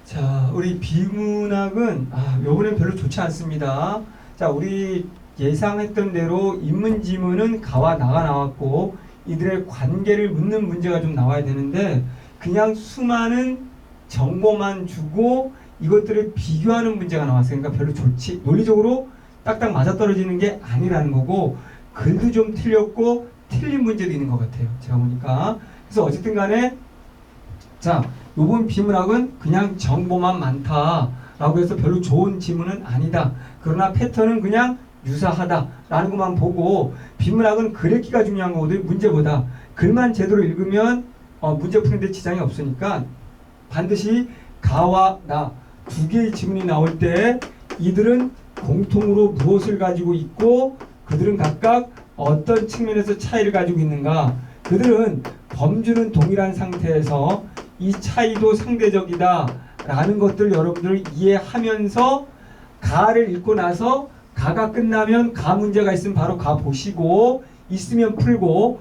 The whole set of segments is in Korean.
자, 우리 비문학은 요번엔 별로 좋지 않습니다. 자, 우리 예상했던 대로 인문지문은 가와 나가 나왔고 이들의 관계를 묻는 문제가 좀 나와야 되는데 그냥 수많은 정보만 주고 이것들을 비교하는 문제가 나왔어요. 그러니까 별로 좋지, 논리적으로 딱딱 맞아떨어지는 게 아니라는 거고, 글도 좀 틀렸고 틀린 문제도 있는 것 같아요, 제가 보니까. 그래서 어쨌든 간에 자, 요번 비문학은 그냥 정보만 많다라고 해서 별로 좋은 지문은 아니다. 그러나 패턴은 그냥 유사하다라는 것만 보고, 비문학은 글 읽기가 중요한 거거든요. 문제보다 글만 제대로 읽으면 문제 푸는데 지장이 없으니까 반드시 가와 나 두 개의 지문이 나올 때 이들은 공통으로 무엇을 가지고 있고 그들은 각각 어떤 측면에서 차이를 가지고 있는가, 그들은 범주는 동일한 상태에서 이 차이도 상대적이다 라는 것들 여러분들 이해하면서 가를 읽고 나서 가가 끝나면 가 문제가 있으면 바로 가 보시고, 있으면 풀고,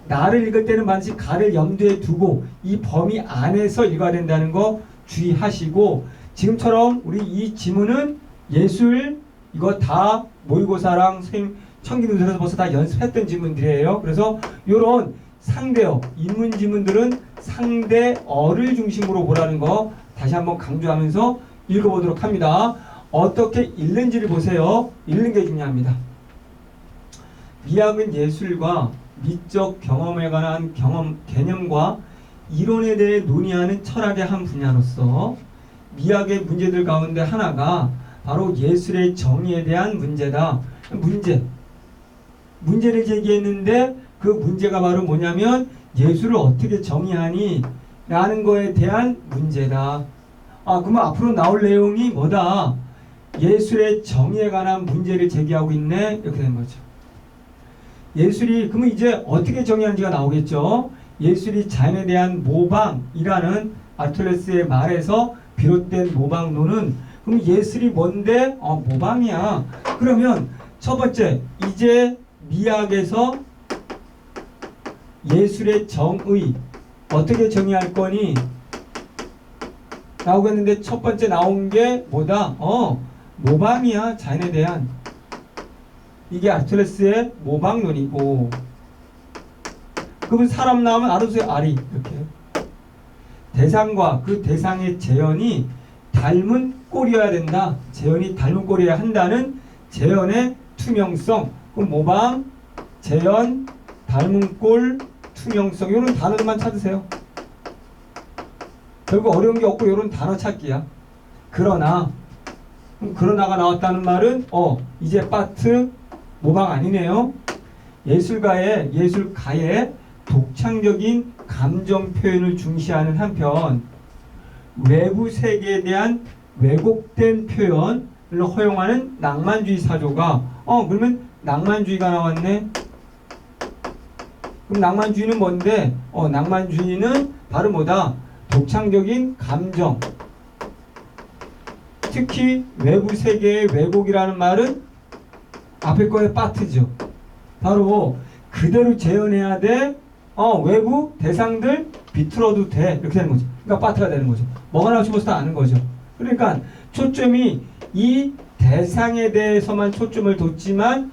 나를 읽을 때는 반드시 가를 염두에 두고 이 범위 안에서 읽어야 된다는 거 주의하시고, 지금처럼 우리 이 지문은 예술 이거 다 모의고사랑 선생님 청기누설에서 벌써 다 연습했던 지문들이에요. 그래서 요런 상대어, 인문 지문들은 상대어를 중심으로 보라는 거 다시 한번 강조하면서 읽어보도록 합니다. 어떻게 읽는지를 보세요. 읽는 게 중요합니다. 미학은 예술과 미적 경험에 관한 개념과 이론에 대해 논의하는 철학의 한 분야로서 미학의 문제들 가운데 하나가 바로 예술의 정의에 대한 문제다. 문제를 제기했는데 그 문제가 바로 뭐냐면 예술을 어떻게 정의하니? 라는 거에 대한 문제다. 그러면 앞으로 나올 내용이 뭐다? 예술의 정의에 관한 문제를 제기하고 있네. 이렇게 되는 거죠. 예술이 그러면 이제 어떻게 정의하는지가 나오겠죠. 예술이 자연에 대한 모방이라는 아리스토텔레스의 말에서 비롯된 모방론은, 그럼 예술이 뭔데? 모방이야. 그러면 첫 번째, 이제 미학에서 예술의 정의 어떻게 정의할 거니? 나오겠는데 첫 번째 나온 게 뭐다? 모방이야. 자연에 대한. 이게 아리스토텔레스의 모방론이고, 그러면 사람 나오면 알아두세요. 아리. 이렇게. 대상과 그 대상의 재현이 닮은 꼴이어야 된다. 재현이 닮은 꼴이어야 한다는 재현의 투명성. 그럼 모방, 재현, 닮은 꼴, 투명성. 이런 단어들만 찾으세요. 결국 어려운 게 없고 이런 단어 찾기야. 그러나가 나왔다는 말은 이제 파트 모방 아니네요. 예술가의 독창적인 감정 표현을 중시하는 한편 외부 세계에 대한 왜곡된 표현을 허용하는 낭만주의 사조가 그러면 낭만주의가 나왔네. 그럼 낭만주의는 뭔데? 낭만주의는 바로 뭐다? 독창적인 감정, 특히 외부 세계의 왜곡이라는 말은 앞에 거의 파트죠. 바로 그대로 재현해야 돼. 외부 대상들 비틀어도 돼. 이렇게 되는 거죠. 그러니까 파트가 되는 거죠. 뭐가 나올지 벌써 다 아는 거죠. 그러니까 초점이 이 대상에 대해서만 초점을 뒀지만,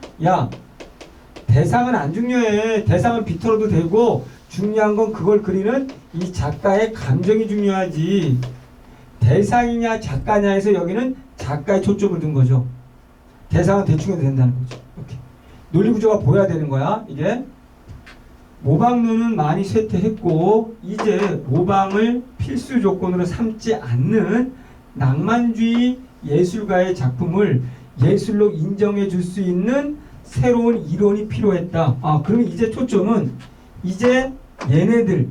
대상은 안 중요해. 대상은 비틀어도 되고 중요한 건 그걸 그리는 이 작가의 감정이 중요하지. 대상이냐 작가냐에서 여기는 작가의 초점을 둔 거죠. 대상은 대충 해도 된다는 거죠. 이렇게 논리 구조가 보여야 되는 거야. 이게 모방론은 많이 쇠퇴했고 이제 모방을 필수 조건으로 삼지 않는 낭만주의 예술가의 작품을 예술로 인정해 줄 수 있는 새로운 이론이 필요했다. 그러면 이제 초점은 이제 얘네들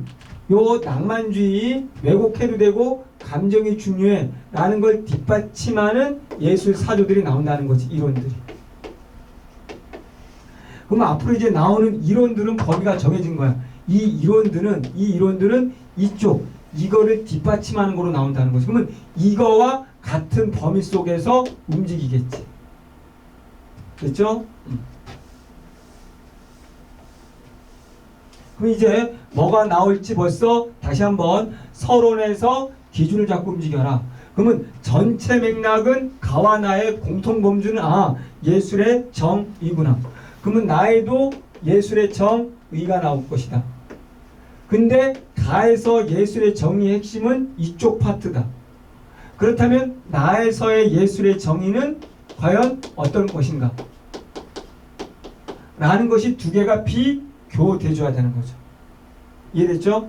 요 낭만주의 왜곡해도 되고 감정이 중요해 라는 걸 뒷받침하는 예술 사조들이 나온다는 거지. 이론들이. 그럼 앞으로 이제 나오는 이론들은 범위가 정해진 거야. 이 이론들은 이거를 뒷받침하는 거로 나온다는 거지. 그러면 이거와 같은 범위 속에서 움직이겠지. 됐죠? 그럼 이제 뭐가 나올지 벌써 다시 한번 서론에서 기준을 잡고 움직여라. 그러면 전체 맥락은 가와 나의 공통 범주는 예술의 정의구나. 그러면 나에도 예술의 정의가 나올 것이다. 근데 가에서 예술의 정의의 핵심은 이쪽 파트다. 그렇다면 나에서의 예술의 정의는 과연 어떤 것인가? 라는 것이 두 개가 비교대조해야 되는 거죠. 이해됐죠?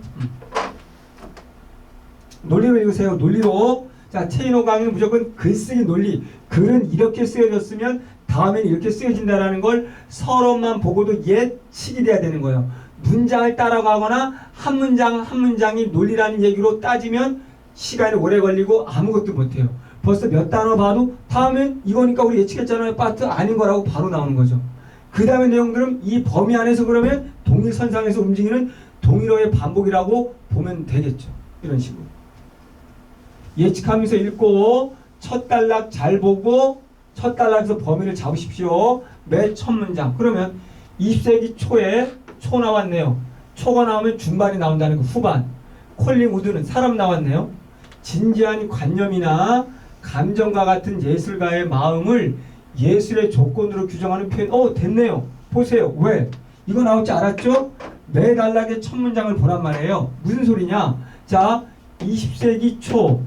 논리로 읽으세요. 논리로. 자, 체인호 강의는 무조건 글쓰기 논리. 글은 이렇게 쓰여졌으면 다음에는 이렇게 쓰여진다라는 걸 서로만 보고도 예측이 돼야 되는 거예요. 문장을 따라가거나 한 문장 한 문장이 논리라는 얘기로 따지면 시간이 오래 걸리고 아무것도 못해요. 벌써 몇 단어 봐도 다음엔 이거니까 우리 예측했잖아요. 파트 아닌 거라고 바로 나오는 거죠. 그 다음에 내용들은 이 범위 안에서 그러면 동일선상에서 움직이는 동일어의 반복이라고 보면 되겠죠. 이런 식으로. 예측하면서 읽고 첫 단락 잘 보고 첫 단락에서 범위를 잡으십시오. 매 첫 문장. 그러면 20세기 초에 초 나왔네요. 초가 나오면 중반이 나온다는 거 후반. 콜링 우드는 사람 나왔네요. 진지한 관념이나 감정과 같은 예술가의 마음을 예술의 조건으로 규정하는 표현. 됐네요. 보세요. 왜? 이거 나올 줄 알았죠? 매 단락의 첫 문장을 보란 말이에요. 무슨 소리냐? 자, 20세기 초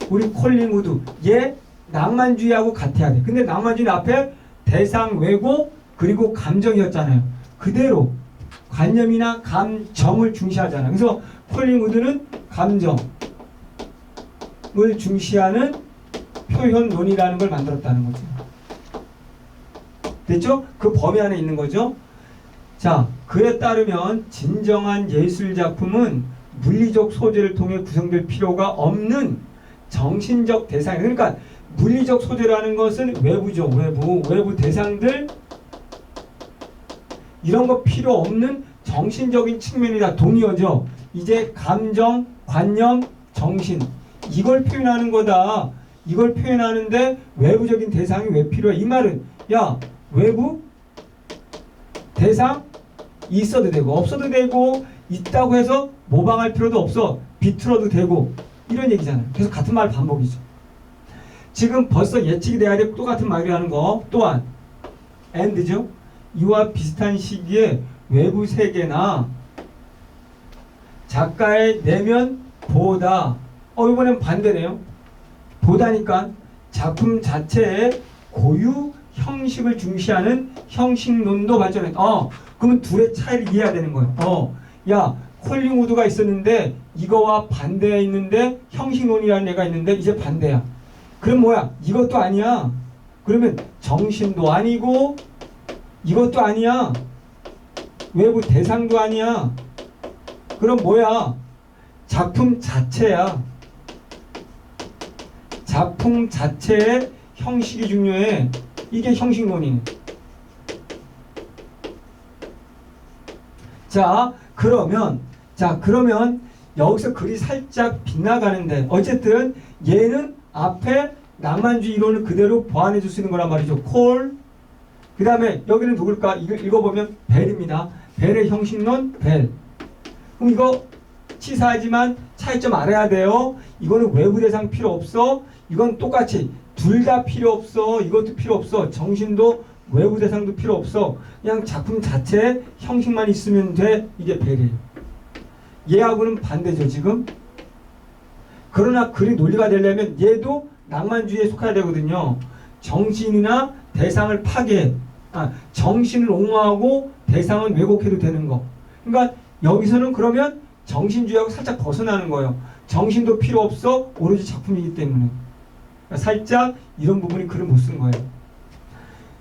우리 콜링 우드 얘 낭만주의하고 같아야 돼. 근데 낭만주의 앞에 대상, 왜곡, 그리고 감정이었잖아요. 그대로 관념이나 감정을 중시하잖아요. 그래서 콜링 우드는 감정을 중시하는 표현론이라는 걸 만들었다는 거죠. 됐죠? 그 범위 안에 있는 거죠. 자, 그에 따르면 진정한 예술작품은 물리적 소재를 통해 구성될 필요가 없는 정신적 대상. 그러니까 물리적 소재라는 것은 외부죠. 외부 대상들 이런 거 필요 없는 정신적인 측면이다. 동의어죠. 이제 감정, 관념, 정신 이걸 표현하는 거다. 이걸 표현하는데 외부적인 대상이 왜 필요해? 이 말은 야 외부 대상 있어도 되고 없어도 되고 있다고 해서 모방할 필요도 없어. 비틀어도 되고 이런 얘기잖아요. 계속 같은 말 반복이죠. 지금 벌써 예측이 돼야 돼. 똑같은 말이라는 거 또한 and죠. 이와 비슷한 시기에 외부 세계나 작가의 내면 보다 이번엔 반대네요. 보다니까 작품 자체의 고유 형식을 중시하는 형식론도 발전해. 그러면 둘의 차이를 이해해야 되는 거예요. 야 콜링 우드가 있었는데 이거와 반대에 있는데 형식론이라는 애가 있는데 이제 반대야. 그럼 뭐야? 이것도 아니야. 그러면 정신도 아니고 이것도 아니야. 외부 대상도 아니야. 그럼 뭐야? 작품 자체야. 작품 자체의 형식이 중요해. 이게 형식론이네. 그러면 여기서 글이 살짝 빗나가는데 어쨌든 얘는 앞에 낭만주의 이론을 그대로 보완해 줄 수 있는 거란 말이죠. 그 다음에 여기는 누굴까? 읽어보면 벨입니다. 벨의 형식론 벨. 그럼 이거 치사하지만 차이점 알아야 돼요. 이거는 외부 대상 필요 없어. 이건 똑같이 둘 다 필요 없어. 이것도 필요 없어. 정신도 외부 대상도 필요 없어. 그냥 작품 자체의 형식만 있으면 돼. 이게 벨이에요. 얘하고는 반대죠 지금. 그러나 글이 논리가 되려면 얘도 낭만주의에 속해야 되거든요. 정신이나 대상을 정신을 옹호하고 대상은 왜곡해도 되는 거. 그러니까 여기서는 그러면 정신주의하고 살짝 벗어나는 거예요. 정신도 필요 없어. 오로지 작품이기 때문에. 그러니까 살짝 이런 부분이 글을 못 쓴 거예요.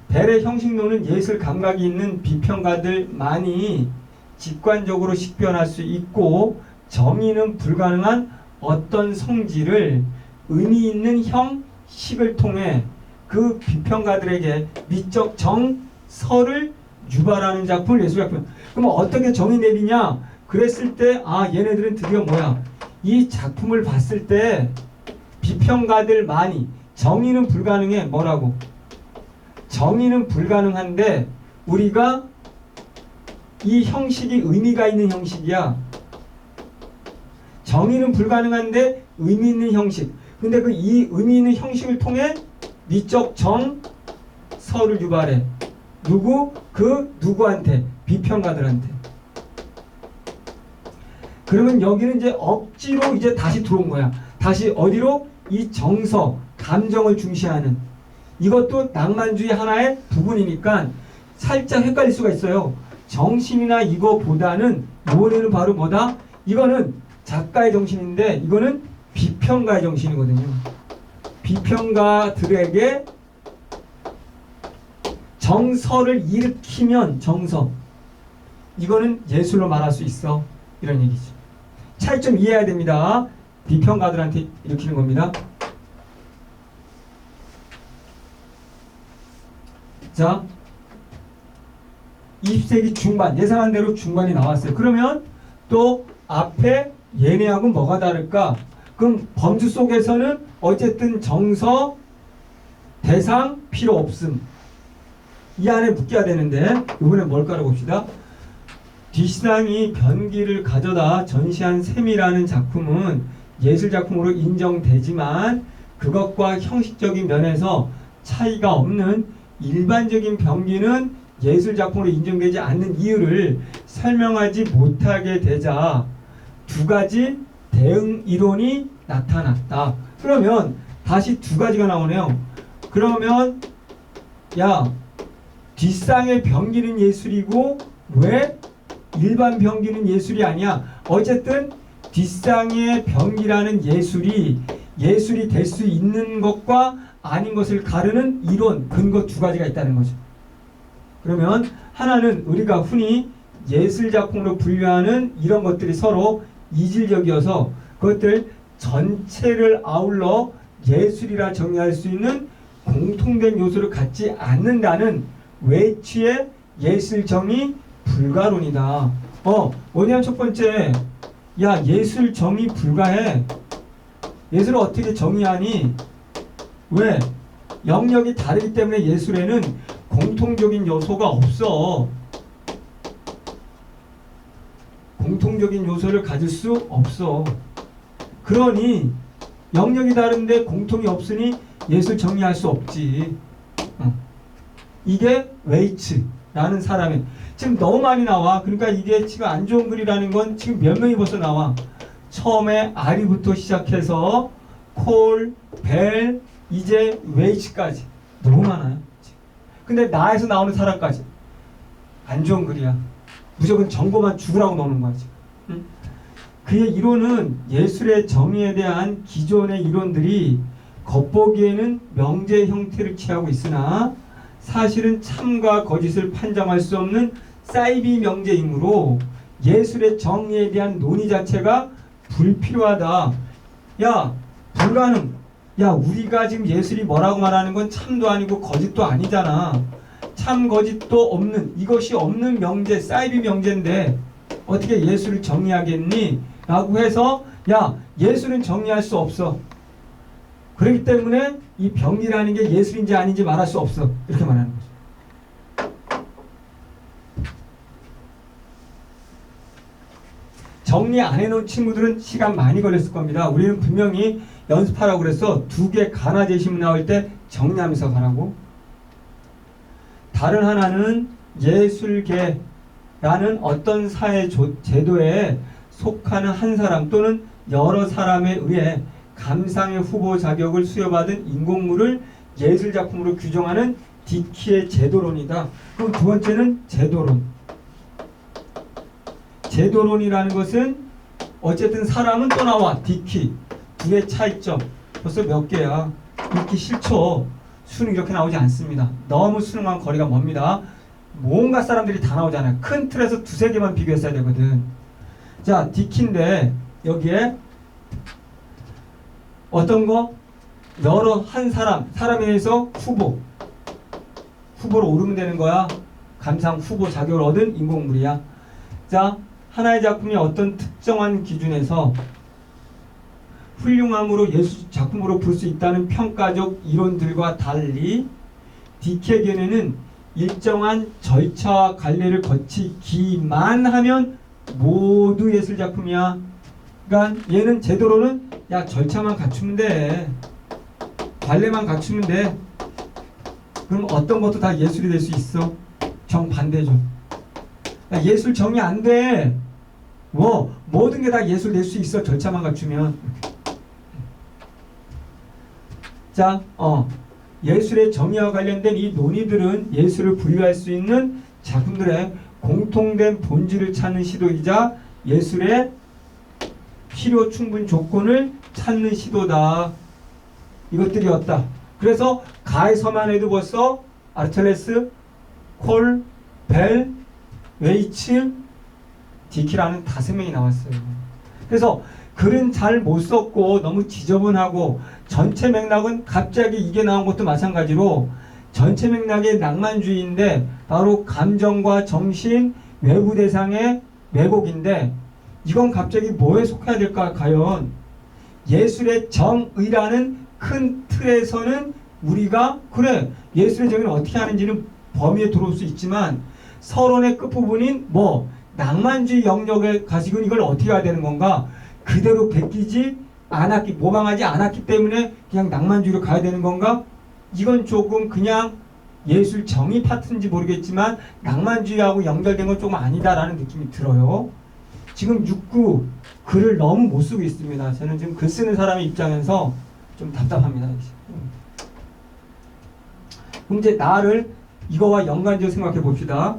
벨의 형식론은 예술 감각이 있는 비평가들 많이 직관적으로 식별할 수 있고 정의는 불가능한 어떤 성질을 의미 있는 형식을 통해 그 비평가들에게 미적 정서를 유발하는 작품을 예술작품. 그럼 어떻게 정의 내리냐? 그랬을 때 얘네들은 드디어 뭐야? 이 작품을 봤을 때 비평가들 많이 정의는 불가능해. 뭐라고? 정의는 불가능한데 우리가 이 형식이 의미가 있는 형식이야. 정의는 불가능한데 의미 있는 형식. 근데 그 이 의미 있는 형식을 통해 미적 정서를 유발해. 누구? 그 누구한테? 비평가들한테. 그러면 여기는 이제 억지로 이제 다시 들어온 거야. 다시 어디로? 이 정서, 감정을 중시하는. 이것도 낭만주의 하나의 부분이니까 살짝 헷갈릴 수가 있어요. 정신이나 이거보다는 요거는 바로 뭐다? 이거는 작가의 정신인데 이거는 비평가의 정신이거든요. 비평가들에게 정서를 일으키면 정서. 이거는 예술로 말할 수 있어. 이런 얘기죠. 차이점 이해해야 됩니다. 비평가들한테 일으키는 겁니다. 자, 20세기 중반, 예상한 대로 중반이 나왔어요. 그러면 또 앞에 얘네하고 뭐가 다를까? 그럼 범주 속에서는 어쨌든 정서, 대상, 필요 없음. 이 안에 묶여야 되는데 이번에 뭘까를 봅시다. 뒷시당이 변기를 가져다 전시한 셈이라는 작품은 예술작품으로 인정되지만 그것과 형식적인 면에서 차이가 없는 일반적인 변기는 예술작품으로 인정되지 않는 이유를 설명하지 못하게 되자 두 가지 대응 이론이 나타났다. 그러면 다시 두 가지가 나오네요. 그러면 야, 뒷상의 변기는 예술이고 왜 일반 변기는 예술이 아니야? 어쨌든 뒷상의 변기라는 예술이 될 수 있는 것과 아닌 것을 가르는 이론, 근거 두 가지가 있다는 거죠. 그러면 하나는 우리가 흔히 예술작품으로 분류하는 이런 것들이 서로 이질적이어서 그것들 전체를 아울러 예술이라 정의할 수 있는 공통된 요소를 갖지 않는다는 외치의 예술 정의 불가론이다. 뭐냐면 첫 번째, 야, 예술 정의 불가해. 예술을 어떻게 정의하니? 왜? 영역이 다르기 때문에 예술에는 공통적인 요소가 없어. 공통적인 요소를 가질 수 없어. 그러니 영역이 다른데 공통이 없으니 예술 정의할 수 없지. 이게 웨이츠라는 사람이 지금 너무 많이 나와. 그러니까 이게 지금 안 좋은 글이라는 건 지금 몇 명이 벌써 나와. 처음에 아리부터 시작해서 콜, 벨, 이제 웨이츠까지 너무 많아요. 근데 나에서 나오는 사람까지 안 좋은 글이야. 무조건 정보만 죽으라고 넣는 거야 지금. 응? 그의 이론은 예술의 정의에 대한 기존의 이론들이 겉보기에는 명제 형태를 취하고 있으나 사실은 참과 거짓을 판정할 수 없는 사이비 명제이므로 예술의 정의에 대한 논의 자체가 불필요하다. 야, 불가능. 야, 우리가 지금 예술이 뭐라고 말하는 건 참도 아니고 거짓도 아니잖아. 참 거짓도 없는, 이것이 없는 명제, 사이비 명제인데 어떻게 예술을 정의하겠니? 라고 해서 야, 예술은 정의할 수 없어. 그렇기 때문에 이 병리라는 게 예술인지 아닌지 말할 수 없어. 이렇게 말하는 거죠. 정리 안 해놓은 친구들은 시간 많이 걸렸을 겁니다. 우리는 분명히 연습하라고 그래서 2개 가나 제시문 나올 때 정리하면서 가라고. 다른 하나는 예술계라는 어떤 사회 제도에 속하는 한 사람 또는 여러 사람에 의해 감상의 후보 자격을 수여받은 인공물을 예술작품으로 규정하는 디키의 제도론이다. 그럼 두 번째는 제도론. 제도론이라는 것은 어쨌든 사람은 또 나와. 디키. 둘의 차이점. 벌써 몇 개야. 읽기 싫죠. 수능 이렇게 나오지 않습니다. 너무 수능과 거리가 멉니다. 뭔가 사람들이 다 나오잖아요. 큰 틀에서 2-3개만 비교했어야 되거든. 자, 디키인데 여기에 어떤 거? 여러 한 사람에 의해서 후보로 오르면 되는 거야. 감상 후보 자격을 얻은 인공물이야. 자, 하나의 작품이 어떤 특정한 기준에서 훌륭함으로 예술 작품으로 볼 수 있다는 평가적 이론들과 달리 디키의 견해는 일정한 절차와 관리를 거치기만 하면 모두 예술 작품이야. 그러니까 얘는 제대로는 야 절차만 갖추면 돼. 관례만 갖추면 돼. 그럼 어떤 것도 다 예술이 될 수 있어. 정반대죠. 야, 예술 정의 안 돼. 뭐 모든 게 다 예술 될 수 있어. 절차만 갖추면. 자, 예술의 정의와 관련된 이 논의들은 예술을 분류할 수 있는 작품들의 공통된 본질을 찾는 시도이자 예술의 필요 충분 조건을 찾는 시도다. 이것들이었다. 그래서 가에서만 해도 벌써 아르텔레스, 콜, 벨, 웨이츠, 디키라는 5명이 나왔어요. 그래서 글은 잘 못 썼고 너무 지저분하고 전체 맥락은 갑자기 이게 나온 것도 마찬가지로 전체 맥락의 낭만주의인데 바로 감정과 정신, 외부 대상의 왜곡인데 이건 갑자기 뭐에 속해야 될까 과연? 예술의 정의라는 큰 틀에서는 우리가 그래 예술의 정의는 어떻게 하는지는 범위에 들어올 수 있지만 서론의 끝부분인 뭐 낭만주의 영역에 가지고는 이걸 어떻게 해야 되는 건가? 그대로 베끼지 않았기, 모방하지 않았기 때문에 그냥 낭만주의로 가야 되는 건가? 이건 조금 그냥 예술 정의 파트인지 모르겠지만 낭만주의하고 연결된 건 조금 아니다라는 느낌이 들어요. 지금 6구 글을 너무 못 쓰고 있습니다. 저는 지금 글 쓰는 사람의 입장에서 좀 답답합니다. 그럼 이제 나를 이거와 연관지어 생각해 봅시다.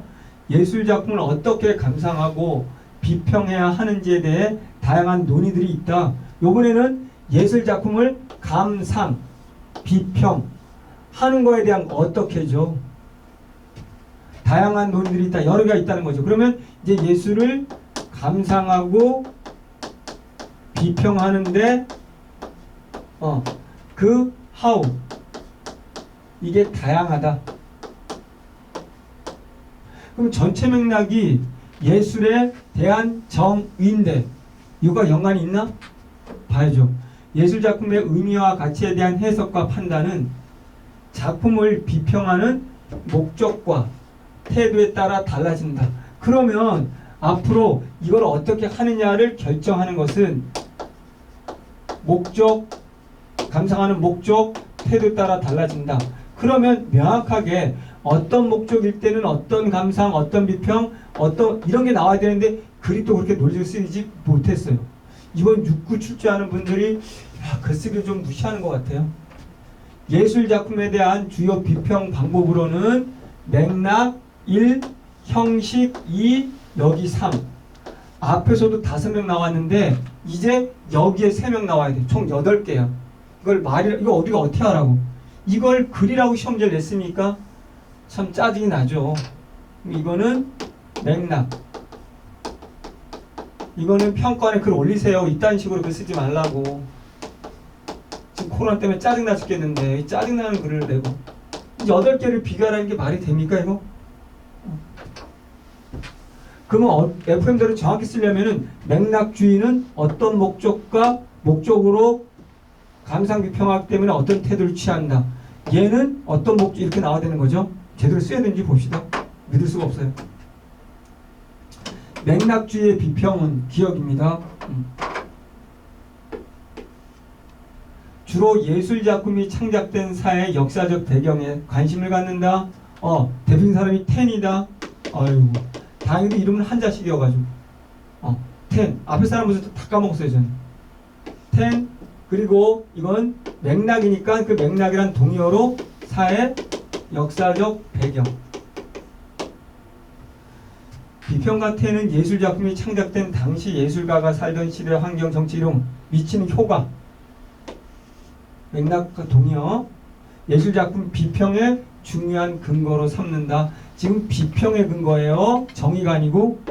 예술 작품을 어떻게 감상하고 비평해야 하는지에 대해 다양한 논의들이 있다. 요번에는 예술 작품을 감상, 비평 하는 거에 대한 어떻게죠? 다양한 논의들이 있다. 여러 개가 있다는 거죠. 그러면 이제 예술을 감상하고 비평하는데 그 how 이게 다양하다. 그럼 전체 맥락이 예술에 대한 정의인데 이거가 연관이 있나? 봐야죠. 예술 작품의 의미와 가치에 대한 해석과 판단은 작품을 비평하는 목적과 태도에 따라 달라진다. 그러면 앞으로 이걸 어떻게 하느냐를 결정하는 것은 목적, 감상하는 목적, 태도에 따라 달라진다. 그러면 명확하게 어떤 목적일 때는 어떤 감상, 어떤 비평, 어떤 이런 게 나와야 되는데 글이 또 그렇게 논리를 쓰이지 못했어요. 이번 6구 출제하는 분들이 글쓰기를 좀 무시하는 것 같아요. 예술 작품에 대한 주요 비평 방법으로는 맥락 1, 형식 2, 여기 3. 앞에서도 5명 나왔는데 이제 여기에 3명 나와야 돼. 총 8개야. 이거 우리가 어떻게 하라고? 이걸 글이라고 시험지를 냈으니까 참 짜증이 나죠. 이거는 맥락. 이거는 평가원에 글 올리세요. 이딴 식으로 글 쓰지 말라고. 지금 코로나 때문에 짜증나 죽겠는데 짜증나는 글을 내고 8개를 비교하라는 게 말이 됩니까 이거? 그러면 FM대로 정확히 쓰려면은 맥락주의는 어떤 목적과 목적으로 감상 비평하기 때문에 어떤 태도를 취한다. 얘는 어떤 목적 이렇게 나와야 되는 거죠. 제대로 써야 되는지 봅시다. 믿을 수가 없어요. 맥락주의의 비평은 기억입니다. 주로 예술작품이 창작된 사회의 역사적 배경에 관심을 갖는다. 대표적인 사람이 텐이다. 아이고 다행히도 이름은 한자식이어가지고 텐 앞에 사람 무슨 다 까먹었어요 저는. 텐 그리고 이건 맥락이니까 그 맥락이란 동의어로 사회 역사적 배경. 비평가 텐은 예술작품이 창작된 당시 예술가가 살던 시대 환경 정치 이용 미치는 효과. 맥락과 동의어. 예술작품 비평의 중요한 근거로 삼는다. 지금 비평의 근거예요. 정의가 아니고.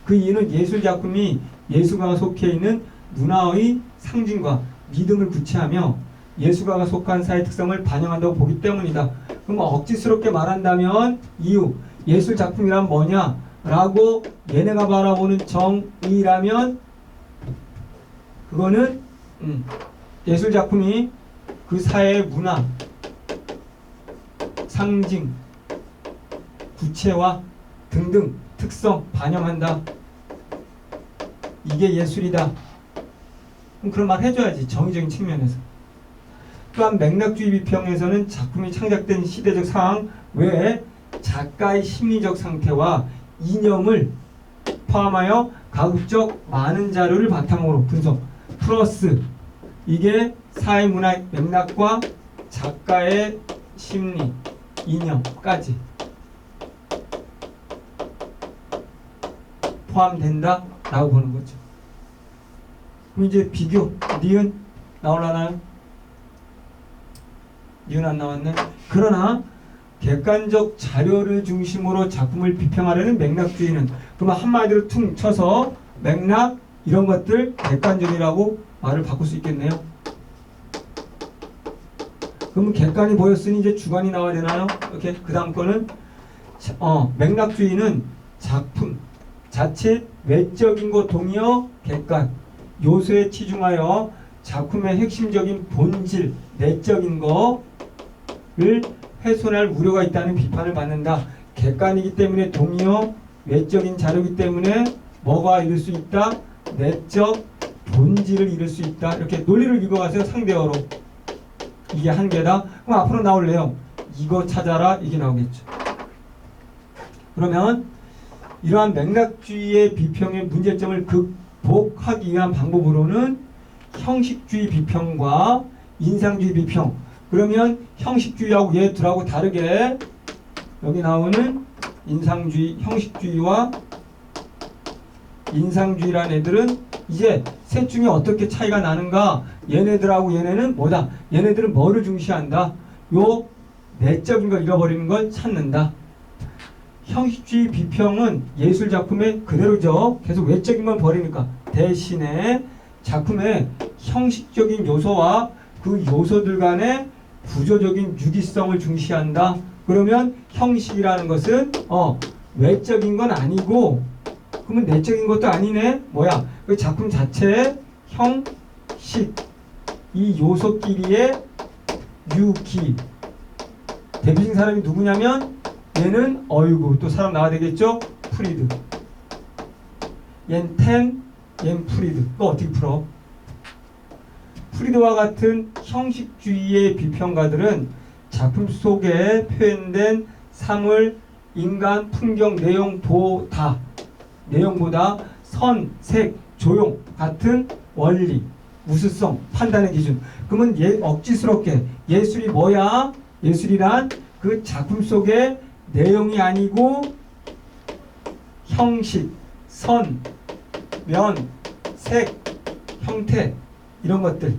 그 이유는 예술작품이 예술가가 속해 있는 문화의 상징과 믿음을 구체하며 예술가가 속한 사회 특성을 반영한다고 보기 때문이다. 그럼 억지스럽게 말한다면 이유 예술작품이란 뭐냐? 라고 얘네가 바라보는 정의라면 그거는 예술작품이 그 사회의 문화, 상징, 구체화 등등 특성 반영한다. 이게 예술이다. 그럼 그런 말 해줘야지. 정의적인 측면에서. 또한 맥락주의 비평에서는 작품이 창작된 시대적 상황 외에 작가의 심리적 상태와 이념을 포함하여 가급적 많은 자료를 바탕으로 분석 플러스 이게 사회문화의 맥락과 작가의 심리, 이념까지 포함된다라고 보는 거죠. 그럼 이제 비교, 니은 나오려나요? 니은 안 나왔네. 그러나 객관적 자료를 중심으로 작품을 비평하려는 맥락주의는 그러면 한마디로 퉁 쳐서 맥락 이런 것들 객관적이라고 말을 바꿀 수 있겠네요. 그러면 객관이 보였으니 이제 주관이 나와야 되나요? 이렇게 그 다음 거는 맥락주의는 작품 자칫 외적인 것 동의어 객관 요소에 치중하여 작품의 핵심적인 본질 내적인 거를 훼손할 우려가 있다는 비판을 받는다. 객관이기 때문에 동의어 외적인 자료이기 때문에 뭐가 이룰 수 있다? 내적 본질을 이룰 수 있다. 이렇게 논리를 읽어가세요. 상대어로. 이게 한계다. 그럼 앞으로 나올 내용 이거 찾아라. 이게 나오겠죠. 그러면 이러한 맥락주의의 비평의 문제점을 극복하기 위한 방법으로는 형식주의 비평과 인상주의 비평. 그러면 형식주의하고 얘 둘하고 다르게 여기 나오는 인상주의, 형식주의와 인상주의라는 애들은 이제 셋 중에 어떻게 차이가 나는가? 얘네들하고 얘네는 뭐다? 얘네들은 뭐를 중시한다? 요 내적인 걸 잃어버리는 걸 찾는다. 형식주의 비평은 예술 작품의 그대로죠. 계속 외적인 건 버리니까. 대신에 작품의 형식적인 요소와 그 요소들 간의 구조적인 유기성을 중시한다. 그러면 형식이라는 것은 외적인 건 아니고 그러면 내적인 것도 아니네. 뭐야? 그 작품 자체의 형식 이 요소끼리의 유기 대표적인 사람이 누구냐면 얘는 어이구 또 사람 나와야 되겠죠? 프리드. 얜 템, 얜 프리드. 또 어떻게 풀어? 프리드와 같은 형식주의의 비평가들은 작품 속에 표현된 사물, 인간, 풍경, 내용, 도, 다 내용보다 선, 색, 조용 같은 원리, 우수성, 판단의 기준. 그러면 억지스럽게 예술이 뭐야? 예술이란 그 작품 속에 내용이 아니고 형식, 선, 면, 색, 형태 이런 것들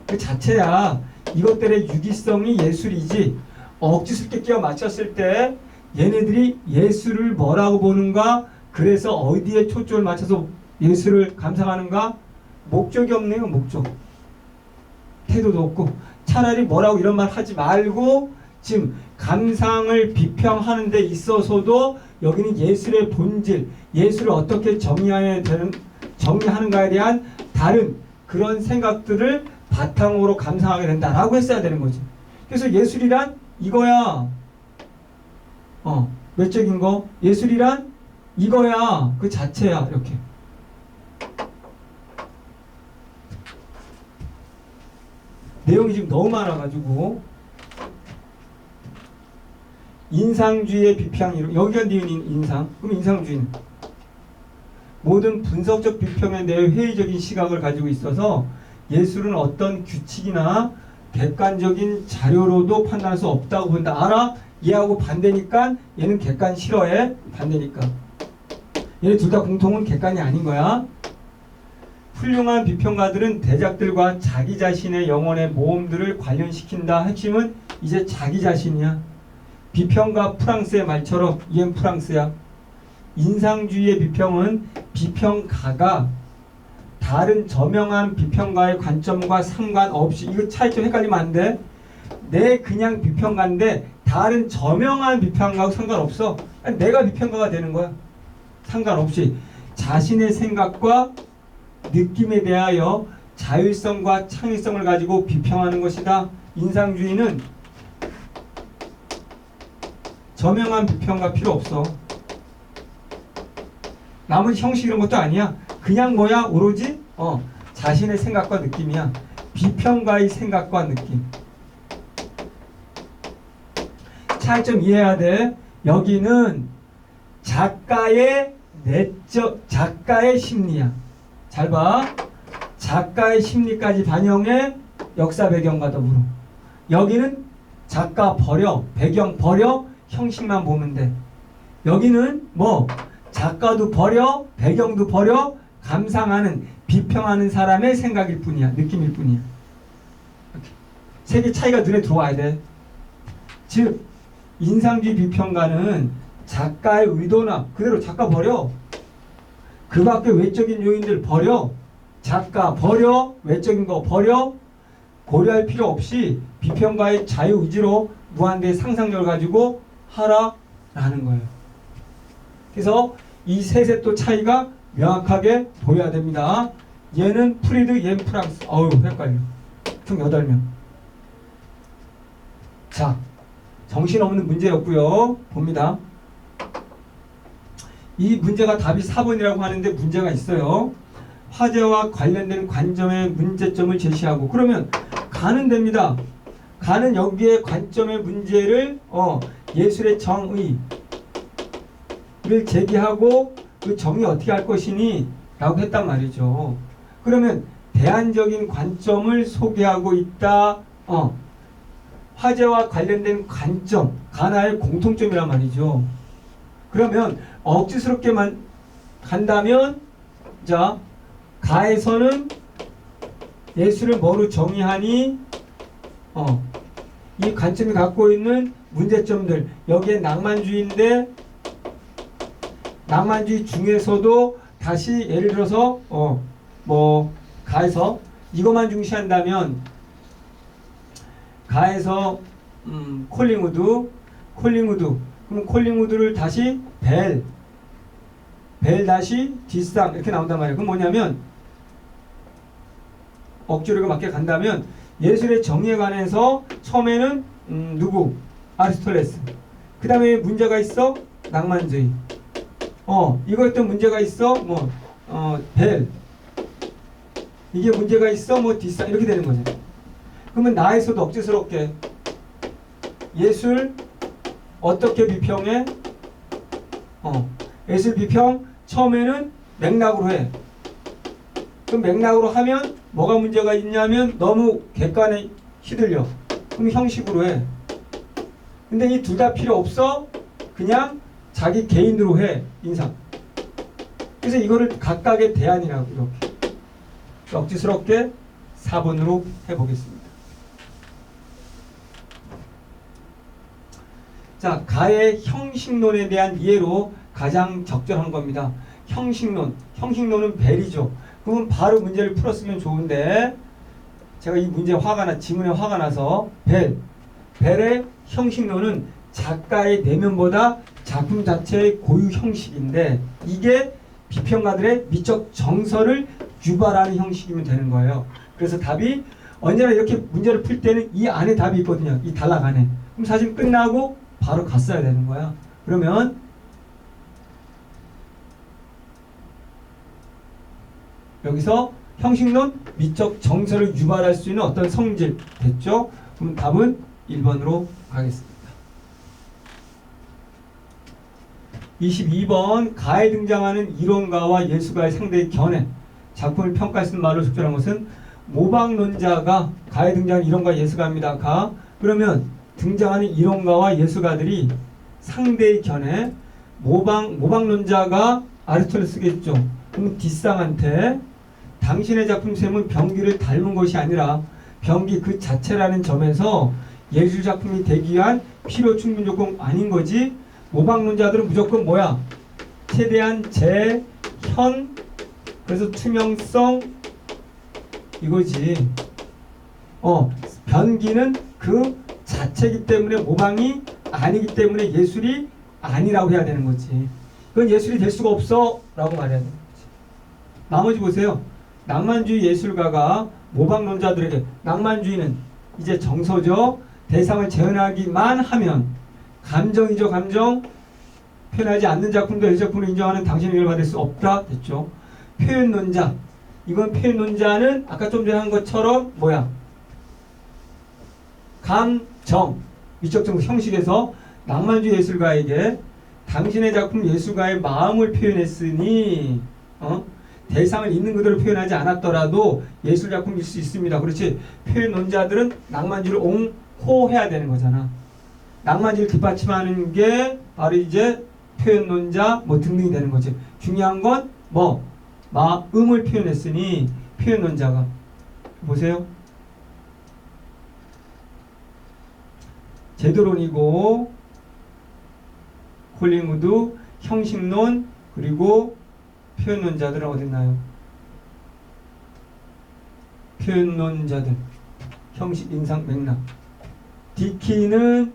그 자체야. 이것들의 유기성이 예술이지. 억지스럽게 끼워 맞췄을 때 얘네들이 예술을 뭐라고 보는가? 그래서 어디에 초점을 맞춰서 예술을 감상하는가? 목적이 없네요. 목적. 태도도 없고. 차라리 뭐라고 이런 말 하지 말고 지금 감상을 비평하는 데 있어서도 여기는 예술의 본질, 예술을 어떻게 정의하는가에 대한 다른 그런 생각들을 바탕으로 감상하게 된다라고 했어야 되는 거지. 그래서 예술이란 이거야. 외적인 거. 예술이란 이거야. 그 자체야. 이렇게. 내용이 지금 너무 많아가지고 인상주의의 비평 여기가 니은 인상. 그럼 인상주의는 모든 분석적 비평에 대해 회의적인 시각을 가지고 있어서 예술은 어떤 규칙이나 객관적인 자료로도 판단할 수 없다고 본다. 알아? 얘하고 반대니까 얘는 객관 싫어해. 반대니까. 얘네 둘 다 공통은 객관이 아닌 거야. 훌륭한 비평가들은 대작들과 자기 자신의 영혼의 모험들을 관련시킨다. 핵심은 이제 자기 자신이야. 비평가 프랑스의 말처럼 얘는 프랑스야. 인상주의의 비평은 비평가가 다른 저명한 비평가의 관점과 상관없이 이거 차이점 헷갈리면 안 돼. 내 그냥 비평가인데 다른 저명한 비평가하고 상관없어. 내가 비평가가 되는 거야. 상관없이 자신의 생각과 느낌에 대하여 자율성과 창의성을 가지고 비평하는 것이다. 인상주의는 저명한 비평가 필요 없어. 나머지 형식 이런 것도 아니야. 그냥 뭐야? 오로지 자신의 생각과 느낌이야. 비평가의 생각과 느낌. 차이점 이해해야 돼. 여기는 작가의 작가의 심리야. 잘 봐. 작가의 심리까지 반영해 역사 배경과 더불어. 여기는 작가 버려, 배경 버려, 형식만 보면 돼. 여기는 뭐 작가도 버려, 배경도 버려, 감상하는, 비평하는 사람의 생각일 뿐이야. 느낌일 뿐이야. 세 개 차이가 눈에 들어와야 돼. 즉 인상주의 비평가는 작가의 의도나 그대로 작가 버려. 그 밖에 외적인 요인들 버려. 작가 버려. 외적인 거 버려. 고려할 필요 없이 비평가의 자유의지로 무한대의 상상력을 가지고 하라라는 거예요. 그래서 이 셋의 또 차이가 명확하게 보여야 됩니다. 얘는 프리드, 얘는 프랑스. 어우 헷갈려. 총 8명. 자, 정신없는 문제였고요. 봅니다. 이 문제가 답이 4번이라고 하는데 문제가 있어요. 화제와 관련된 관점의 문제점을 제시하고, 그러면 가는 됩니다. 가는 여기에 관점의 문제를 예술의 정의를 제기하고 그 정의 어떻게 할 것이니 라고 했단 말이죠. 그러면 대안적인 관점을 소개하고 있다. 화제와 관련된 관점, 가나의 공통점이란 말이죠. 그러면 억지스럽게만 간다면, 자, 가에서는 예술을 뭐로 정의하니? 이 관점이 갖고 있는 문제점들, 여기에 낭만주의인데, 낭만주의 중에서도 다시 예를 들어서 가에서 이것만 중시한다면, 가에서 콜링우드, 그럼 콜링우드를 다시 벨 다시 뒷상 이렇게 나온단 말이에요. 그럼 뭐냐면 억지로 맞게 간다면 예술의 정의에 관해서 처음에는 누구? 아리스토텔레스. 그 다음에 문제가 있어? 낭만주의. 이것도 문제가 있어? 벨. 이게 문제가 있어? 뒷상 이렇게 되는 거죠. 그러면 나에서도 억지스럽게 예술 어떻게 비평해? 예술 비평 처음에는 맥락으로 해. 그럼 맥락으로 하면 뭐가 문제가 있냐면 너무 객관에 휘둘려. 그럼 형식으로 해. 근데 이 둘 다 필요 없어. 그냥 자기 개인으로 해. 인상. 그래서 이거를 각각의 대안이라고 이렇게 억지스럽게 4번으로 해보겠습니다. 자, 가의 형식론에 대한 이해로 가장 적절한 겁니다. 형식론은 벨이죠. 그러면 바로 문제를 풀었으면 좋은데, 제가 이 문제 지문에 화가 나서 벨의 형식론은 작가의 내면보다 작품 자체의 고유 형식인데, 이게 비평가들의 미적 정서를 유발하는 형식이면 되는 거예요. 그래서 답이 언제나 이렇게 문제를 풀 때는 이 안에 답이 있거든요. 이 단락 안에. 그럼 사실 끝나고 바로 갔어야 되는 거야. 그러면 여기서 형식론, 미적 정서를 유발할 수 있는 어떤 성질 됐죠? 그럼 답은 1번으로 가겠습니다. 22번 가에 등장하는 이론가와 예술가의 상대의 견해. 작품을 평가할 수 있는 말로 적절한 것은 모방론자가 가에 등장하는 이론가 예술가입니다. 그러면 등장하는 이론가와 예술가들이 상대의 견해, 모방론자가 아리스토텔레스겠죠. 그럼 뒷상한테 당신의 작품 셈은 병기를 닮은 것이 아니라 병기 그 자체라는 점에서 예술 작품이 되기 위한 필요 충분 조건 아닌 거지. 모방론자들은 무조건 뭐야? 최대한 재현, 그래서 투명성 이거지. 변기는 그 자체이기 때문에 모방이 아니기 때문에 예술이 아니라고 해야 되는 거지. 그건 예술이 될 수가 없어 라고 말해야 되는 거지. 나머지 보세요. 낭만주의 예술가가 모방론자들에게, 낭만주의는 이제 정서죠. 대상을 재현하기만 하면 감정이죠. 감정. 표현하지 않는 작품도 예술 작품을 인정하는 당신의 의견을 받을 수 없다 됐죠. 표현론자. 이건 표현론자는 아까 좀 전에 한 것처럼 뭐야? 감정, 미적정 형식에서 낭만주의 예술가에게 당신의 작품 예술가의 마음을 표현했으니 대상을 있는 그대로 표현하지 않았더라도 예술작품일 수 있습니다. 그렇지? 표현론자들은 낭만주의를 옹호해야 되는 거잖아. 낭만주의를 뒷받침하는 게 바로 이제 표현론자 뭐 등등이 되는 거지. 중요한 건 뭐 마음을 표현했으니 표현론자가 보세요. 제도론이고 콜링우드, 형식론, 그리고 표현론자들은 어딨나요? 표현론자들, 형식, 인상, 맥락. 디키는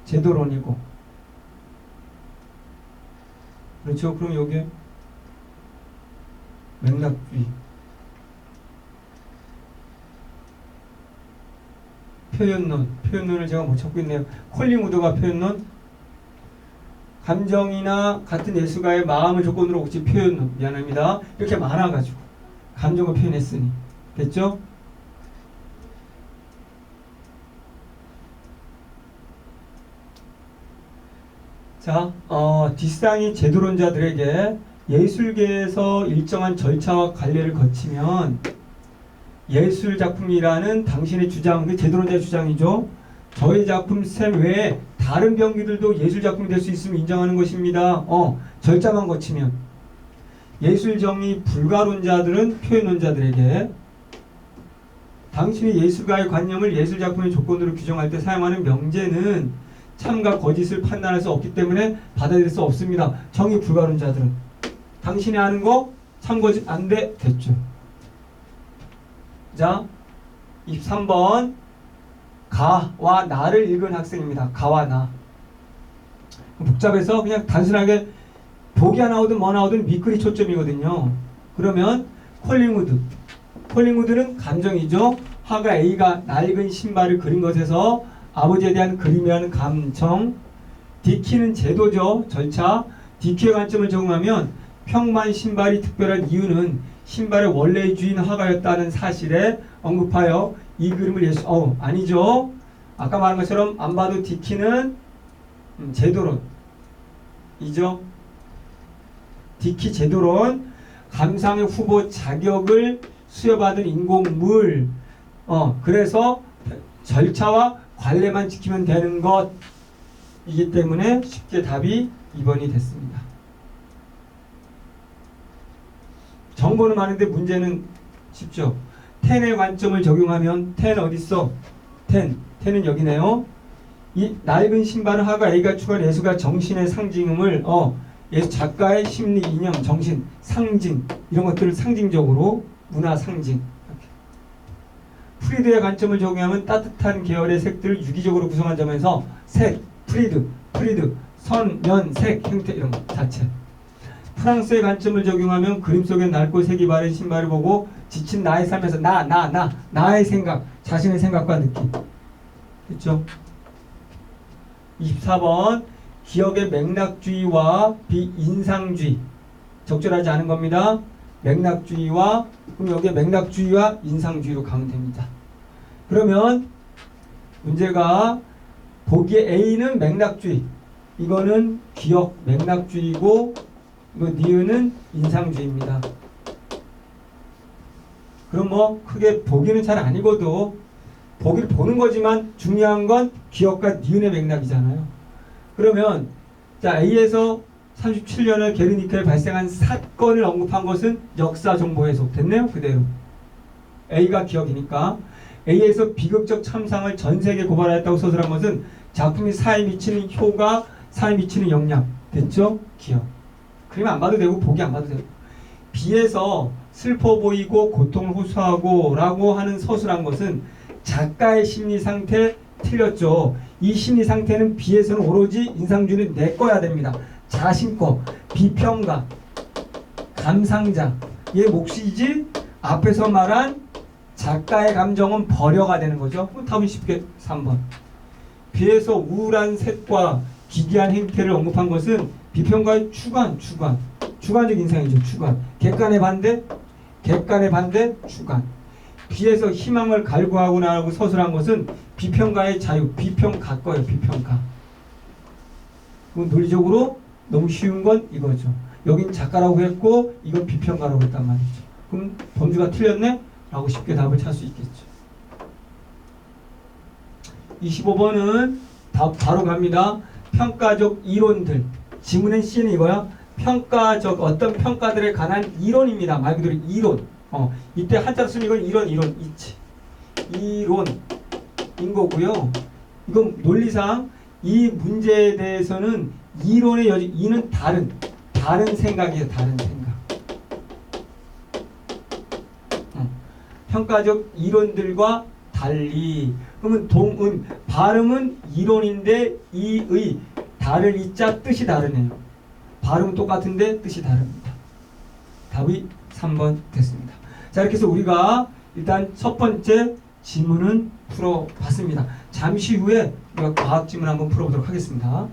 제도론이고, 그렇죠? 그럼 여기에 맥락주의, 표현론을 제가 못 찾고 있네요. 콜링우드가 표현론, 감정이나 같은 예술가의 마음을 조건으로 혹시 표현론, 미안합니다. 이렇게 많아가지고 감정을 표현했으니 됐죠? 자, 뒷상이 제도론자들에게 예술계에서 일정한 절차와 관례를 거치면 예술작품이라는 당신의 주장, 그 제도론자의 주장이죠. 저희 작품 셈 외에 다른 병기들도 예술작품이 될 수 있음을 인정하는 것입니다. 절차만 거치면. 예술정의 불가론자들은 표현론자들에게 당신이 예술가의 관념을 예술작품의 조건으로 규정할 때 사용하는 명제는 참과 거짓을 판단할 수 없기 때문에 받아들일 수 없습니다. 정의 불가론자들은 당신이 아는 거 참 거짓 안 돼 됐죠. 자, 23번 가와 나를 읽은 학생입니다. 가와 나. 복잡해서 그냥 단순하게 복이 나오든 뭐 나오든 미끌이 초점이거든요. 그러면 콜링우드는 감정이죠. 화가 A가 낡은 신발을 그린 것에서 아버지에 대한 그림이라는 감정. 디키는 제도죠. 절차. 디키의 관점을 적용하면 평만 신발이 특별한 이유는 신발의 원래의 주인 화가였다는 사실에 언급하여 이 그림을 아니죠. 아까 말한 것처럼 안 봐도 디키는 제도론이죠. 디키 제도론. 감상의 후보 자격을 수여받은 인공물. 그래서 절차와 관례만 지키면 되는 것이기 때문에 쉽게 답이 2번이 됐습니다. 정보는 많은데 문제는 쉽죠. 텐의 관점을 적용하면 텐 어딨어? 텐은 여기네요. 이 낡은 신발은 화가 A가 추구한 예술가 정신의 상징음을 작가의 심리, 이념, 정신, 상징 이런 것들을 상징적으로 문화 상징. 프리드의 관점을 적용하면 따뜻한 계열의 색들을 유기적으로 구성한 점에서 색, 프리드, 선, 연, 색, 형태 이런 것 자체. 프랑스의 관점을 적용하면 그림 속에 낡고 색이 바른 신발을 보고 지친 나의 삶에서 나의 생각, 자신의 생각과 느낌. 그렇죠? 24번 기억의 맥락주의와 비인상주의. 적절하지 않은 겁니다. 맥락주의와 그럼 여기에 맥락주의와 인상주의로 가면 됩니다. 그러면 문제가 보기에 A는 맥락주의, 이거는 기억 맥락주의고 이거 니은은 인상주의입니다. 그럼 뭐 크게 보기는 잘 안 읽어도 보기를 보는 거지만 중요한 건 기억과 니은의 맥락이잖아요. 그러면 자 A에서 37년에 게르니카에 발생한 사건을 언급한 것은 역사 정보에 속됐네요. 그대로 A가 기억이니까 A에서 비극적 참상을 전 세계에 고발하였다고 서술한 것은 작품이 사회에 미치는 효과, 사회에 미치는 영향 됐죠? 기억. 그림 안 봐도 되고 보기 안 봐도 되고. B에서 슬퍼 보이고 고통을 호소하고 라고 하는 서술한 것은 작가의 심리 상태 틀렸죠. 이 심리 상태는 B에서는 오로지 인상주의는 내 거야 됩니다. 자신 거, 비평가, 감상자 얘 몫이지 앞에서 말한 작가의 감정은 버려가 되는 거죠. 답은 쉽게 3번. B에서 우울한 색과 기괴한 행태를 언급한 것은 비평가의 주관 주관적 인상이죠. 주관. 객관의 반대, 객관의 반대, 주관. 비에서 희망을 갈구하고 나하고 서술한 것은 비평가의 자유, 비평가 거예요. 비평가. 논리적으로 너무 쉬운 건 이거죠. 여긴 작가라고 했고 이건 비평가라고 했단 말이죠. 그럼 범주가 틀렸네? 라고 쉽게 답을 찾을 수 있겠죠. 25번은 답 바로 갑니다. 평가적 이론들. 지문의 C는 이거야. 평가적 어떤 평가들에 관한 이론입니다. 말 그대로 이론. 이때 한자로 쓰면 이건 이론 있지. 이론인 거고요. 이건 논리상 이 문제에 대해서는 이론의 여지, 이는 다른 생각이에요. 다른 생각. 평가적 이론들과 달리. 그러면 동은 발음은 이론인데 이의 다를 이자 뜻이 다르네요. 발음은 똑같은데 뜻이 다릅니다. 답이 3번 됐습니다. 자, 이렇게 해서 우리가 일단 첫 번째 지문은 풀어봤습니다. 잠시 후에 우리가 과학 지문 한번 풀어보도록 하겠습니다.